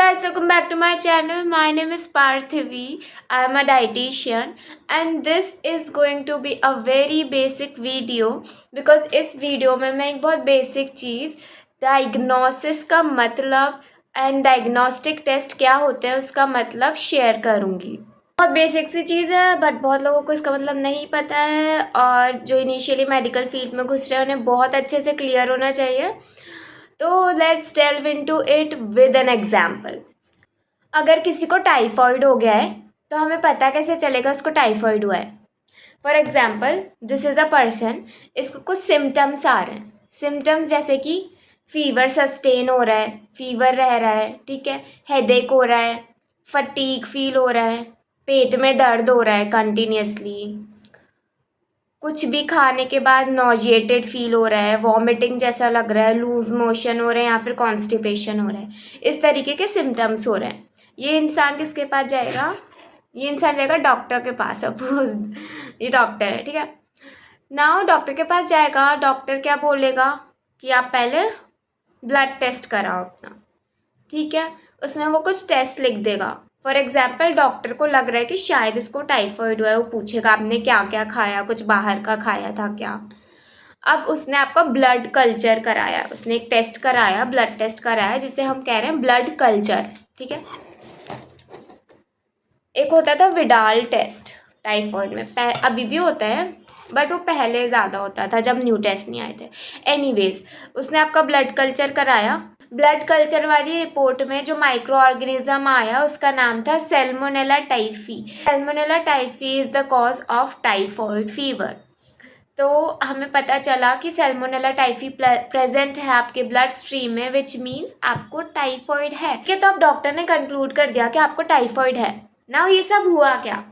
guys, welcome back to my channel. My name is Parthivi. I am a dietitian and this is going to be a very basic video because इस video में मैं एक बहुत basic चीज़ diagnosis का मतलब and diagnostic test क्या होते हैं उसका मतलब शेयर करूँगी। बहुत बेसिक सी चीज़ है बट बहुत लोगों को इसका मतलब नहीं पता है और जो इनिशियली मेडिकल फील्ड में घुस रहे हैं उन्हें बहुत अच्छे से क्लियर होना चाहिए। तो let's delve into it with an example. अगर किसी को टाइफॉइड हो गया है तो हमें पता कैसे चलेगा उसको टाइफॉइड हुआ है। For example this is a person, इसको कुछ सिम्टम्स आ रहे हैं। सिम्टम्स जैसे कि फीवर सस्टेन हो रहा है, फीवर रह रहा है, ठीक है, हेडेक हो रहा है, फटीग फील हो रहा है, पेट में दर्द हो रहा है कंटिन्यूसली, कुछ भी खाने के बाद नॉजिएटेड फील हो रहा है, वॉमिटिंग जैसा लग रहा है, लूज मोशन हो रहे हैं या फिर कॉन्स्टिपेशन हो रहा है, इस तरीके के सिम्टम्स हो रहे हैं। ये इंसान किसके पास जाएगा? ये इंसान जाएगा डॉक्टर के पास। सपोज ये डॉक्टर है, ठीक है। नाउ डॉक्टर के पास जाएगा, डॉक्टर क्या बोलेगा कि आप पहले ब्लड टेस्ट कराओ अपना, ठीक है। उसमें वो कुछ टेस्ट लिख देगा। फॉर एग्जाम्पल डॉक्टर को लग रहा है कि शायद इसको टाइफॉइड हुआ है, वो पूछेगा आपने क्या क्या खाया, कुछ बाहर का खाया था क्या। अब उसने आपका ब्लड कल्चर कराया, उसने एक टेस्ट कराया, ब्लड टेस्ट कराया जिसे हम कह रहे हैं ब्लड कल्चर, ठीक है। एक होता था विडाल टेस्ट टाइफॉइड में, अभी भी होता है बट वो पहले ज़्यादा होता था जब न्यू टेस्ट नहीं आए थे। एनीवेज उसने आपका ब्लड कल्चर कराया। ब्लड कल्चर वाली रिपोर्ट में जो माइक्रो ऑर्गेनिज्म आया उसका नाम था Salmonella typhi. Salmonella typhi is the cause of typhoid fever. तो हमें पता चला कि सैल्मोनेला टाइफी प्रेजेंट है आपके ब्लड स्ट्रीम में, विच मीन्स आपको टाइफॉइड है। ठीक है, तो अब डॉक्टर ने कंक्लूड कर दिया कि आपको टाइफॉइड है। नाउ ये सब हुआ क्या?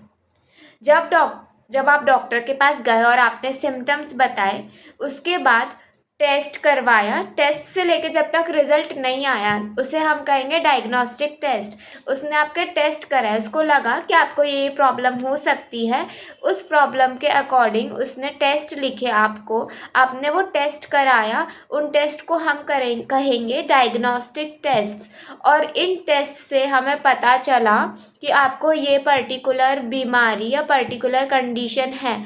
जब आप डॉक्टर के पास गए और आपने सिम्टम्स बताए, उसके बाद टेस्ट करवाया, टेस्ट से लेके जब तक रिजल्ट नहीं आया उसे हम कहेंगे डायग्नोस्टिक टेस्ट। उसने आपके टेस्ट कराया, उसको लगा कि आपको ये प्रॉब्लम हो सकती है, उस प्रॉब्लम के अकॉर्डिंग उसने टेस्ट लिखे आपको, आपने वो टेस्ट कराया, उन टेस्ट को हम कहेंगे डायग्नोस्टिक टेस्ट। और इन टेस्ट से हमें पता चला कि आपको ये पर्टिकुलर बीमारी या पर्टिकुलर कंडीशन है,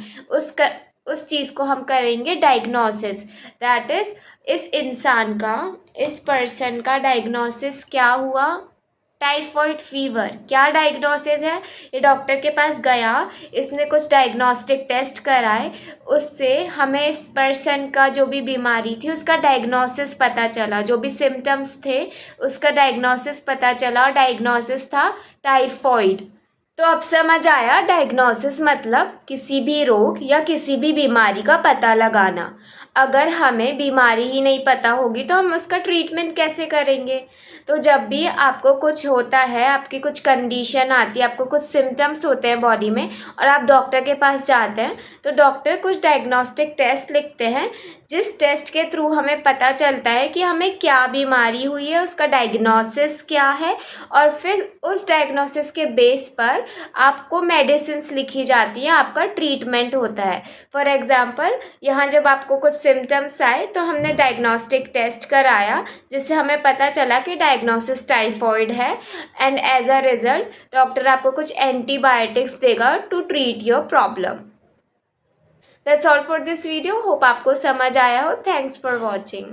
उस चीज़ को हम करेंगे डायग्नोसिस। दैट इज़ इस इंसान का, इस पर्सन का डायग्नोसिस क्या हुआ? Typhoid fever. क्या डायग्नोसिस है? ये डॉक्टर के पास गया, इसने कुछ डायग्नोस्टिक टेस्ट कराए, उससे हमें इस पर्सन का जो भी बीमारी थी उसका डायग्नोसिस पता चला, जो भी सिम्टम्स थे उसका डायग्नोसिस पता चला और डायग्नोसिस था टाइफॉइड। तो अब समझ आया डायग्नोसिस मतलब किसी भी रोग या किसी भी बीमारी का पता लगाना। अगर हमें बीमारी ही नहीं पता होगी तो हम उसका ट्रीटमेंट कैसे करेंगे? तो जब भी आपको कुछ होता है, आपकी कुछ कंडीशन आती है, आपको कुछ सिम्टम्स होते हैं बॉडी में और आप डॉक्टर के पास जाते हैं तो डॉक्टर कुछ डायग्नोस्टिक टेस्ट लिखते हैं, जिस टेस्ट के थ्रू हमें पता चलता है कि हमें क्या बीमारी हुई है, उसका डायग्नोसिस क्या है, और फिर उस डायग्नोसिस के बेस पर आपको मेडिसिन्स लिखी जाती हैं, आपका ट्रीटमेंट होता है। फॉर एग्जांपल यहाँ जब आपको कुछ सिम्टम्स आए तो हमने डायग्नोस्टिक टेस्ट कराया जिससे हमें पता चला कि डायग्नोसिस टाइफॉइड है, and as a result doctor आपको कुछ एंटीबायोटिक्स देगा to treat your problem. That's all for this video. Hope आपको समझ आया हो। Thanks for watching.